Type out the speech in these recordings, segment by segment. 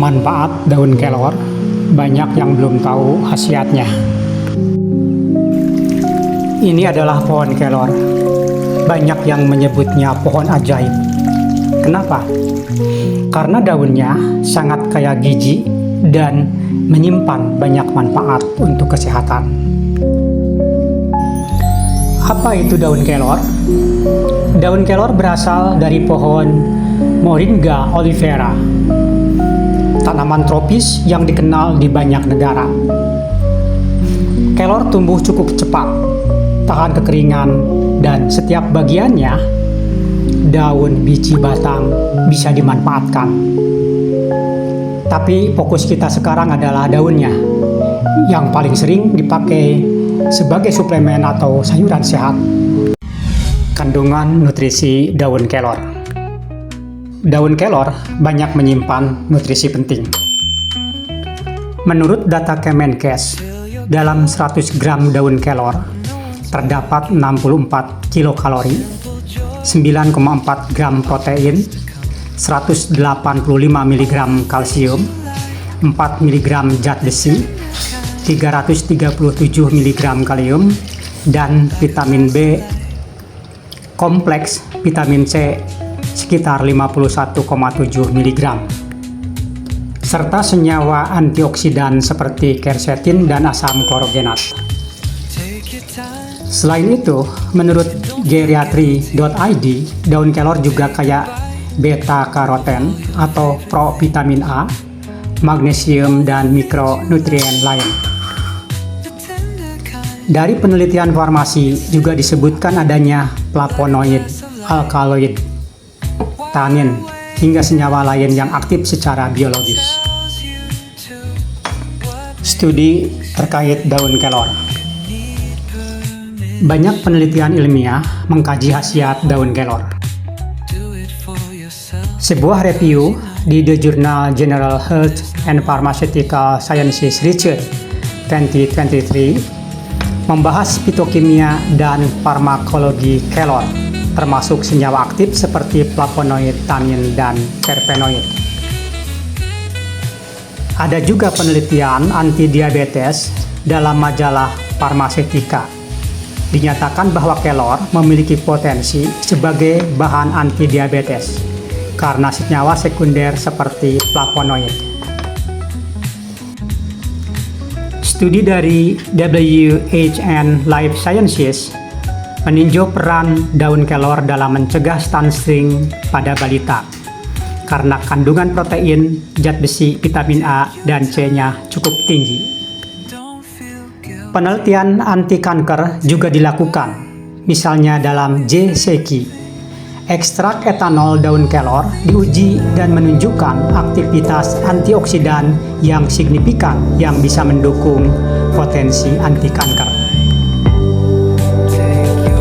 Manfaat daun kelor, banyak yang belum tahu khasiatnya. Ini adalah pohon kelor. Banyak yang menyebutnya pohon ajaib. Kenapa? Karena daunnya sangat kaya gizi dan menyimpan banyak manfaat untuk kesehatan. Apa itu daun kelor? Daun kelor berasal dari pohon Moringa olivera, tanaman tropis yang dikenal di banyak negara. Kelor tumbuh cukup cepat, tahan kekeringan, dan setiap bagiannya, daun, biji, batang, bisa dimanfaatkan. Tapi fokus kita sekarang adalah daunnya, yang paling sering dipakai sebagai suplemen atau sayuran sehat. Kandungan nutrisi daun kelor. Daun kelor banyak menyimpan nutrisi penting. Menurut data Kemenkes, dalam 100 gram daun kelor terdapat 64 kilokalori, 9,4 gram protein, 185 mg kalsium, 4 mg zat besi, 337 mg kalium, dan vitamin B kompleks vitamin C sekitar 51,7 mg, serta senyawa antioksidan seperti quercetin dan asam klorogenat. Selain itu, menurut geriatri.id, daun kelor juga kaya beta-karoten atau provitamin A, magnesium, dan mikronutrien lain. Dari penelitian farmasi juga disebutkan adanya flavonoid, alkaloid, tanin, hingga senyawa lain yang aktif secara biologis. Studi terkait daun kelor. Banyak penelitian ilmiah mengkaji khasiat daun kelor. Sebuah review di The Journal General Health and Pharmaceutical Sciences Research 2023 membahas fitokimia dan farmakologi kelor, termasuk senyawa aktif seperti flavonoid, tanin, dan terpenoid. Ada juga penelitian anti-diabetes dalam majalah Pharmaceutica. Dinyatakan bahwa kelor memiliki potensi sebagai bahan anti-diabetes karena senyawa sekunder seperti flavonoid. Studi dari WHN Life Sciences meninjau peran daun kelor dalam mencegah stunting pada balita karena kandungan protein, zat besi, vitamin A, dan C-nya cukup tinggi. Penelitian anti kanker juga dilakukan, misalnya dalam JCQ. Ekstrak etanol daun kelor diuji dan menunjukkan aktivitas antioksidan yang signifikan yang bisa mendukung potensi anti kanker.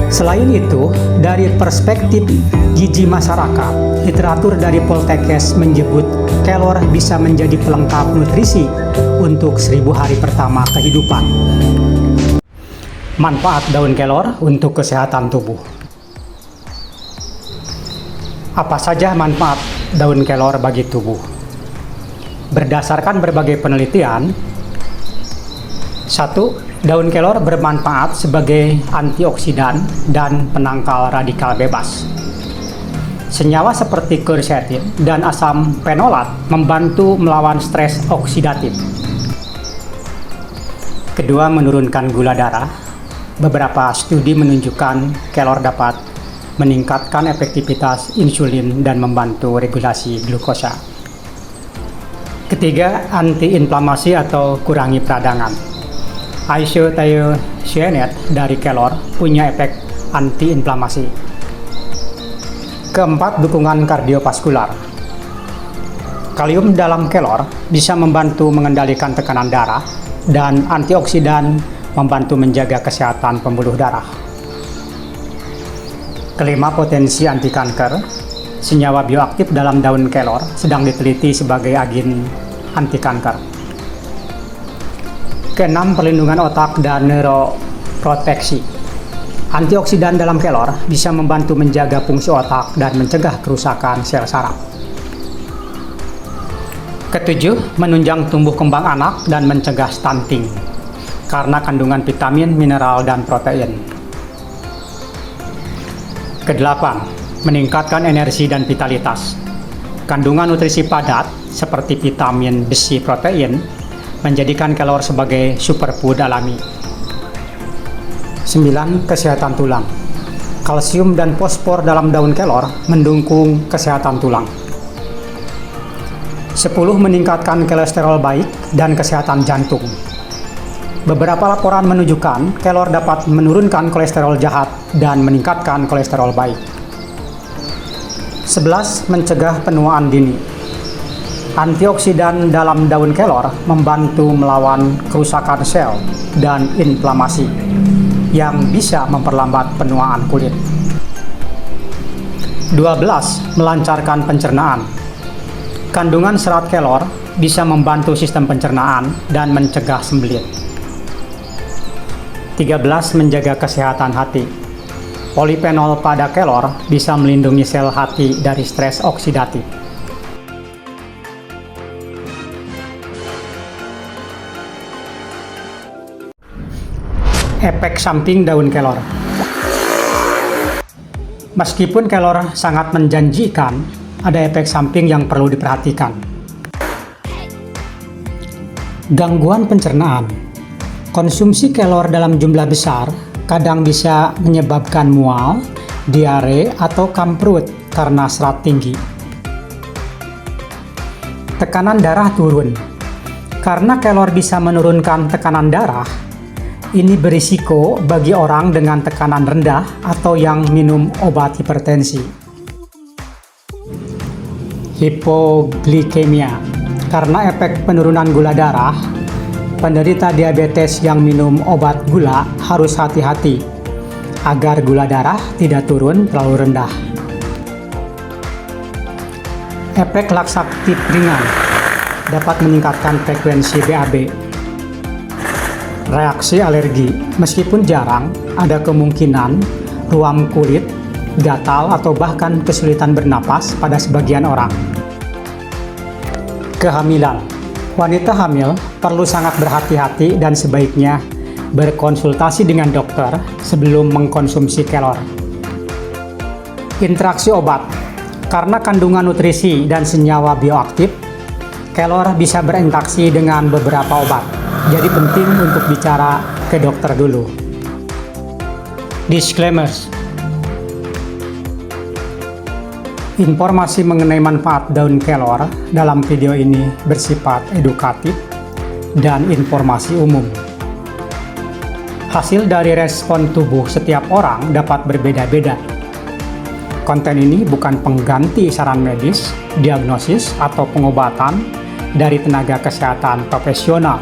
Selain itu, dari perspektif gizi masyarakat, literatur dari Poltekkes menyebut kelor bisa menjadi pelengkap nutrisi untuk 1000 hari pertama kehidupan. Manfaat daun kelor untuk kesehatan tubuh. Apa saja manfaat daun kelor bagi tubuh? Berdasarkan berbagai penelitian, 1. Daun kelor bermanfaat sebagai antioksidan dan penangkal radikal bebas. Senyawa seperti quercetin dan asam fenolat membantu melawan stres oksidatif. Kedua, menurunkan gula darah. Beberapa studi menunjukkan kelor dapat meningkatkan efektivitas insulin dan membantu regulasi glukosa. Ketiga, antiinflamasi atau kurangi peradangan. Isothiocyanate dari kelor punya efek antiinflamasi. Keempat, dukungan kardiovaskular. Kalium dalam kelor bisa membantu mengendalikan tekanan darah dan antioksidan membantu menjaga kesehatan pembuluh darah. Kelima, potensi anti kanker. Senyawa bioaktif dalam daun kelor sedang diteliti sebagai agen anti kanker. Keenam, perlindungan otak dan neuroproteksi. Antioksidan dalam kelor bisa membantu menjaga fungsi otak dan mencegah kerusakan sel saraf. Ketujuh, menunjang tumbuh kembang anak dan mencegah stunting karena kandungan vitamin, mineral, dan protein. Kedelapan, meningkatkan energi dan vitalitas. Kandungan nutrisi padat seperti vitamin, besi, protein menjadikan kelor sebagai superfood alami. 9. Kesehatan tulang. Kalsium dan fosfor dalam daun kelor mendukung kesehatan tulang. 10. Meningkatkan kolesterol baik dan kesehatan jantung. Beberapa laporan menunjukkan kelor dapat menurunkan kolesterol jahat dan meningkatkan kolesterol baik. 11. Mencegah penuaan dini. Antioksidan dalam daun kelor membantu melawan kerusakan sel dan inflamasi yang bisa memperlambat penuaan kulit. 12. Melancarkan pencernaan. Kandungan serat kelor bisa membantu sistem pencernaan dan mencegah sembelit. 13. Menjaga kesehatan hati. Polifenol pada kelor bisa melindungi sel hati dari stres oksidatif. Efek samping daun kelor. Meskipun kelor sangat menjanjikan, ada efek samping yang perlu diperhatikan. Gangguan pencernaan. Konsumsi kelor dalam jumlah besar kadang bisa menyebabkan mual, diare, atau kamprut karena serat tinggi. Tekanan darah turun. Karena kelor bisa menurunkan tekanan darah, ini berisiko bagi orang dengan tekanan rendah atau yang minum obat hipertensi. Hipoglikemia. Karena efek penurunan gula darah, penderita diabetes yang minum obat gula harus hati-hati agar gula darah tidak turun terlalu rendah. Efek laksatif ringan dapat meningkatkan frekuensi BAB. Reaksi alergi. Meskipun jarang, ada kemungkinan ruam kulit, gatal, atau bahkan kesulitan bernapas pada sebagian orang. Kehamilan. Wanita hamil perlu sangat berhati-hati dan sebaiknya berkonsultasi dengan dokter sebelum mengkonsumsi kelor. Interaksi obat. Karena kandungan nutrisi dan senyawa bioaktif, kelor bisa berinteraksi dengan beberapa obat. Jadi penting untuk bicara ke dokter dulu. Disclaimers. Informasi mengenai manfaat daun kelor dalam video ini bersifat edukatif dan informasi umum. Hasil dari respon tubuh setiap orang dapat berbeda-beda. Konten ini bukan pengganti saran medis, diagnosis, atau pengobatan dari tenaga kesehatan profesional.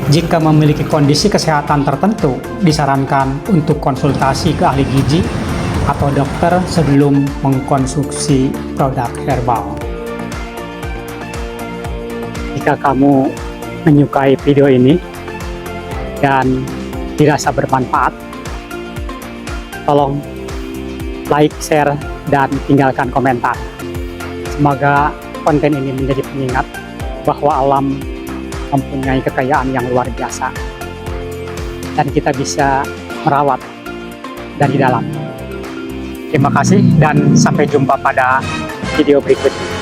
Jika memiliki kondisi kesehatan tertentu, disarankan untuk konsultasi ke ahli gizi atau dokter sebelum mengkonsumsi produk herbal. Jika kamu menyukai video ini dan dirasa bermanfaat, tolong like, share, dan tinggalkan komentar. Semoga konten ini menjadi pengingat bahwa alam mempunyai kekayaan yang luar biasa dan kita bisa merawat dari dalam. Terima kasih dan sampai jumpa pada video berikutnya.